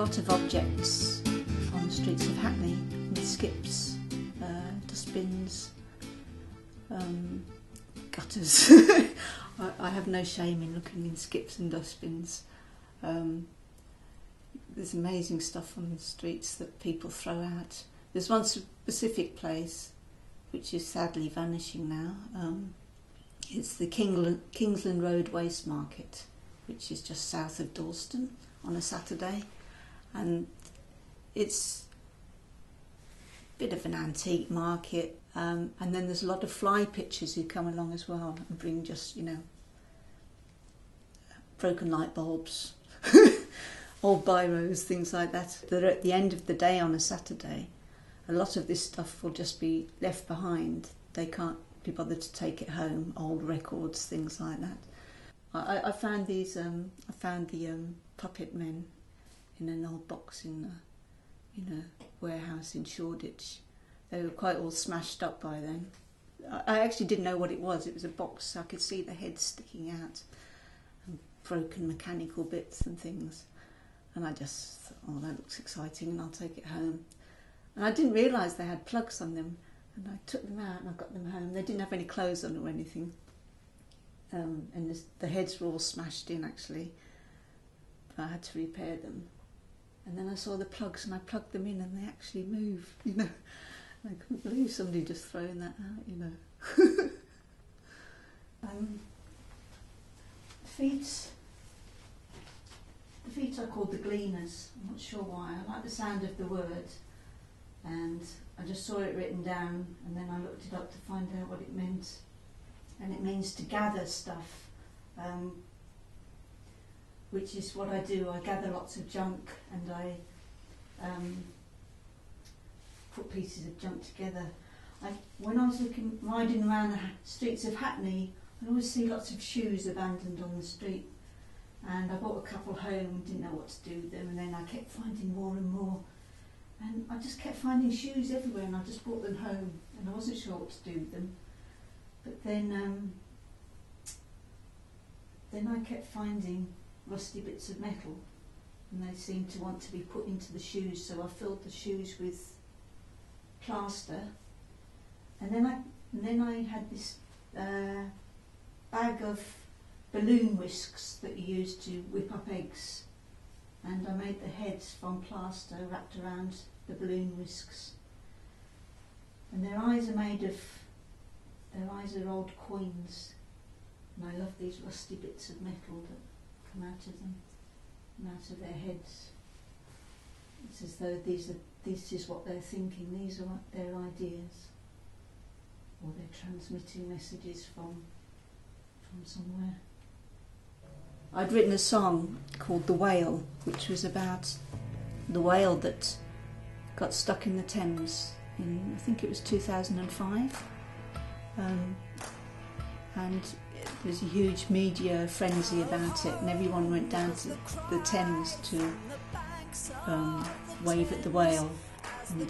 lot of objects on the streets of Hackney, with skips, dustbins, gutters. I have no shame in looking in skips and dustbins. There's amazing stuff on the streets that people throw out. There's one specific place which is sadly vanishing now. It's the Kingsland Road Waste Market, which is just south of Dalston on a Saturday, and it's a bit of an antique market, and then there's a lot of fly pitchers who come along as well and bring just, you know, broken light bulbs, old biros, things like that. They're at the end of the day on a Saturday. A lot of this stuff will just be left behind. They can't be bothered to take it home, old records, things like that. I found these. I found the puppet men in an old box in a warehouse in Shoreditch. They were quite all smashed up by then. I actually didn't know what it was. It was a box, so I could see the heads sticking out, and broken mechanical bits and things. And I just thought, oh, that looks exciting, and I'll take it home. And I didn't realise they had plugs on them, and I took them out and I got them home. They didn't have any clothes on or anything, and the heads were all smashed in actually. I had to repair them, and then I saw the plugs and I plugged them in, and they actually move. You know, I couldn't believe somebody just throwing that out. You know, the feet are called the Gleaners. I'm not sure why. I like the sound of the word. And I just saw it written down, and then I looked it up to find out what it meant. And it means to gather stuff, which is what I do. I gather lots of junk, and I put pieces of junk together. When I was riding around the streets of Hackney, I always see lots of shoes abandoned on the street. And I bought a couple home, didn't know what to do with them, and then I kept finding more and more. And I just kept finding shoes everywhere, and I just brought them home, and I wasn't sure what to do with them. But then I kept finding rusty bits of metal, and they seemed to want to be put into the shoes, so I filled the shoes with plaster. And then I had this bag of balloon whisks that you use to whip up eggs. And I made the heads from plaster wrapped around the balloon whisks. And their eyes are old coins. And I love these rusty bits of metal that come out of them, and out of their heads. It's as though this is what they're thinking, these are their ideas. Or they're transmitting messages from somewhere. I'd written a song called The Whale, which was about the whale that got stuck in the Thames in, I think it was 2005. And there was a huge media frenzy about it, and everyone went down to the Thames to wave at the whale. And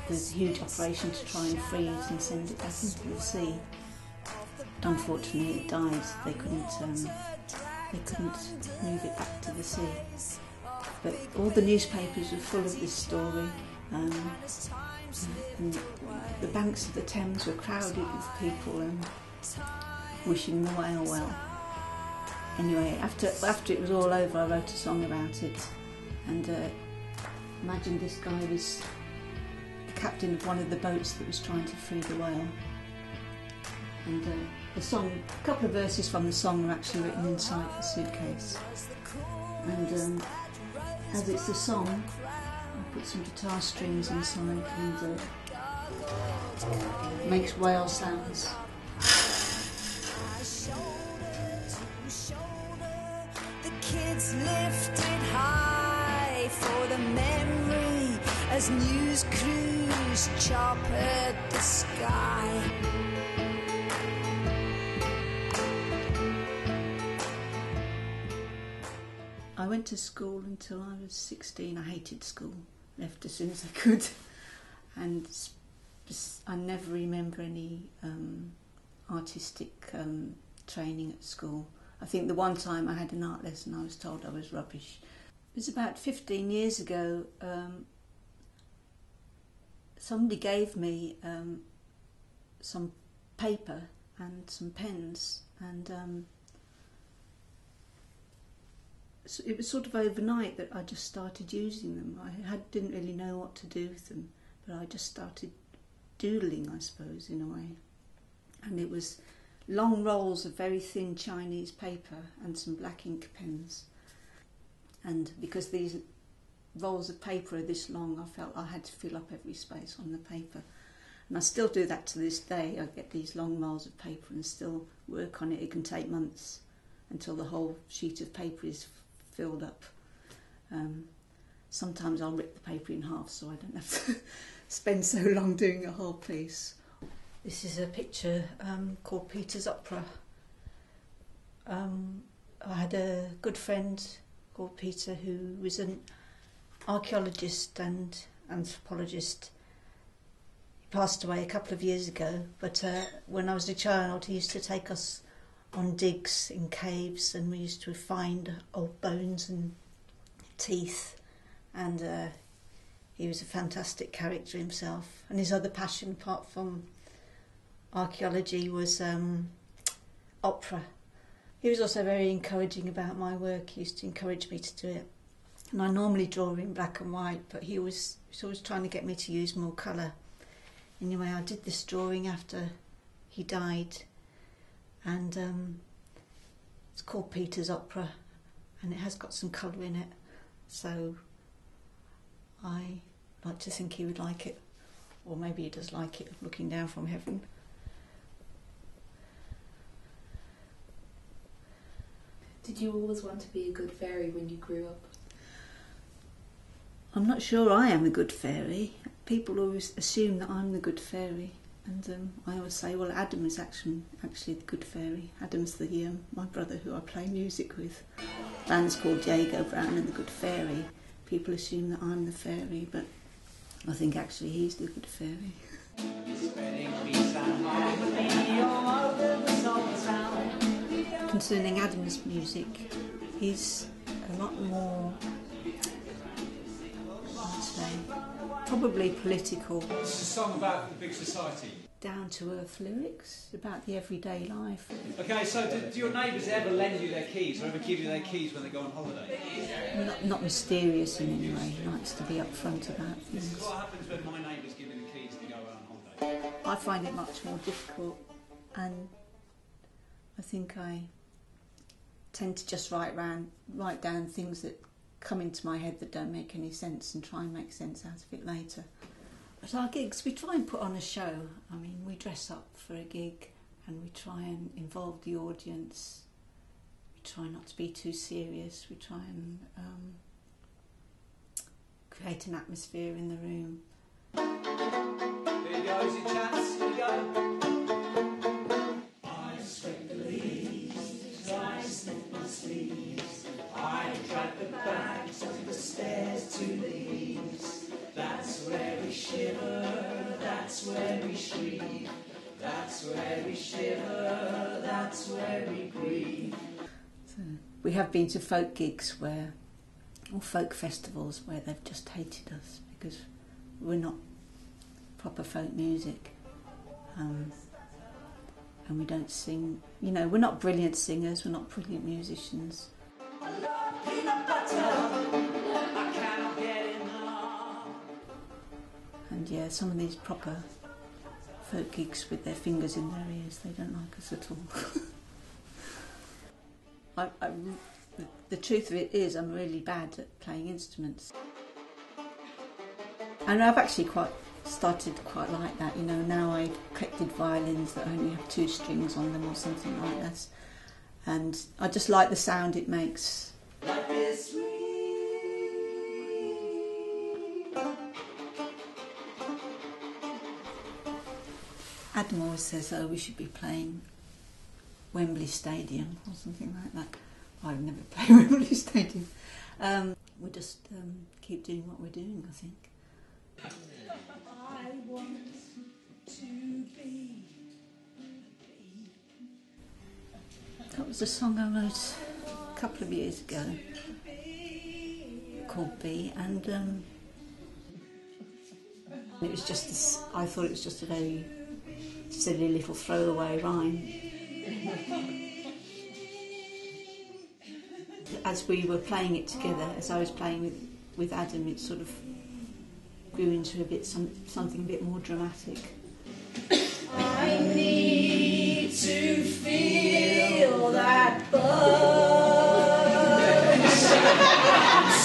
there's a huge operation to try and free it and send it back into the sea. Unfortunately, it died. They couldn't move it back to the sea. But all the newspapers were full of this story, and the banks of the Thames were crowded with people and wishing the whale well. Anyway, after it was all over, I wrote a song about it, and imagine this guy was the captain of one of the boats that was trying to free the whale. And the song, a couple of verses from the song are actually written inside the suitcase. And as it's a song, I put some guitar strings inside, and makes whale sounds. The kids lifted high for the memory as news crews choppered the sky. I went to school until I was 16. I hated school, left as soon as I could, and I never remember any artistic training at school. I think the one time I had an art lesson I was told I was rubbish. It was about 15 years ago. Somebody gave me some paper and some pens, and so it was sort of overnight that I just started using them. I didn't really know what to do with them, but I just started doodling, I suppose, in a way. And it was long rolls of very thin Chinese paper and some black ink pens. And because these rolls of paper are this long, I felt I had to fill up every space on the paper. And I still do that to this day. I get these long rolls of paper and still work on it. It can take months until the whole sheet of paper is filled up. Sometimes I'll rip the paper in half so I don't have to spend so long doing a whole piece. This is a picture called Peter's Opera. I had a good friend called Peter who was an archaeologist and anthropologist. He passed away a couple of years ago, but when I was a child he used to take us on digs in caves, and we used to find old bones and teeth, and he was a fantastic character himself. And his other passion apart from archaeology was opera. He was also very encouraging about my work. He used to encourage me to do it. And I normally draw in black and white, but he was always trying to get me to use more colour. Anyway, I did this drawing after he died, and it's called Peter's Opera, and it has got some colour in it, so I like to think he would like it, or maybe he does like it, looking down from heaven. Did you always want to be a good fairy when you grew up? I'm not sure I am a good fairy. People always assume that I'm the good fairy, and I always say, well, Adam is actually the good fairy. Adam's my brother who I play music with. The band's called Jago Brown and the Good Fairy. People assume that I'm the fairy, but I think actually he's the good fairy. Concerning Adam's music, he's a lot more, I'd say, probably political. It's a song about the big society. Down-to-earth lyrics about the everyday life. Okay, so do your neighbours ever lend you their keys or ever give you their keys when they go on holiday? Not mysterious in any way. He likes to be upfront about things. This is what happens when my neighbours give me the keys to go on holiday. I find it much more difficult, and I think I tend to just write down things that come into my head that don't make any sense and try and make sense out of it later. At our gigs we try and put on a show. I mean, we dress up for a gig and we try and involve the audience. We try not to be too serious. We try and create an atmosphere in the room. Here you go, is it chance? Here you go. I scrape the leaves, I sniff my sleeves, I drag the bags up the stairs to the eaves. That's where we shiver, that's where we shriek, that's where we shiver, that's where we grieve. So we have been to folk gigs or folk festivals where they've just hated us because we're not proper folk music, and we don't sing, we're not brilliant singers, we're not brilliant musicians. And yeah, some of these proper folk gigs with their fingers in their ears, they don't like us at all. The truth of it is I'm really bad at playing instruments. And I've actually started quite like that, now I've collected violins that only have 2 strings on them or something like that. And I just like the sound it makes. Life is sweet. Adam always says, we should be playing Wembley Stadium or something like that. I've never played Wembley Stadium. We just keep doing what we're doing, I think. I want to be. That was a song I wrote a couple of years ago. called B, and it was just this, I thought it was just a very silly little throwaway rhyme. As we were playing it together, as I was playing with Adam, it sort of grew into a bit something a bit more dramatic. I need to feel that buzz,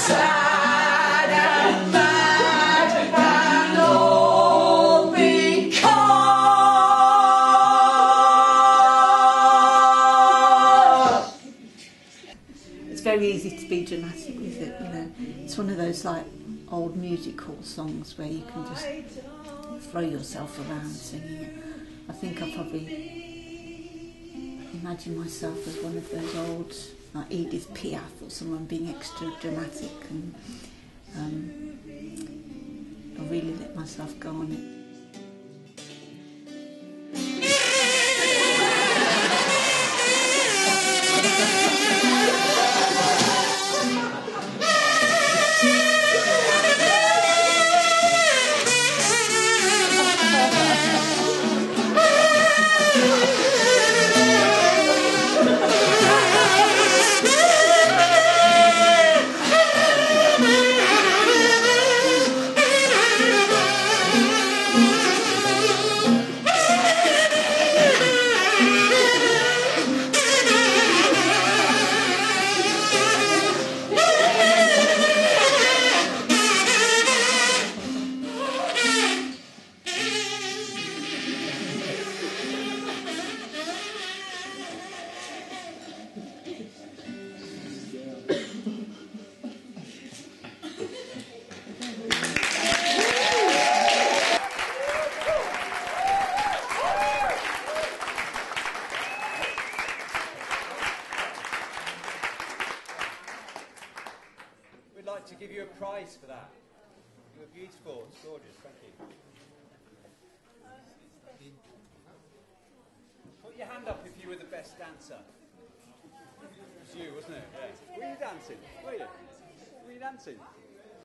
sad and mad and all because It's very easy to be dramatic with it, you know. It's one of those like old music hall songs where you can just throw yourself around singing it. I think I probably imagine myself as one of those old, like Edith Piaf or someone, being extra dramatic, and I really let myself go on it. We'd like to give you a prize for that. You were beautiful. It's gorgeous. Thank you. Put your hand up if you were the best dancer. It was you, wasn't it? Yeah. Were you dancing? Were you? Were you dancing?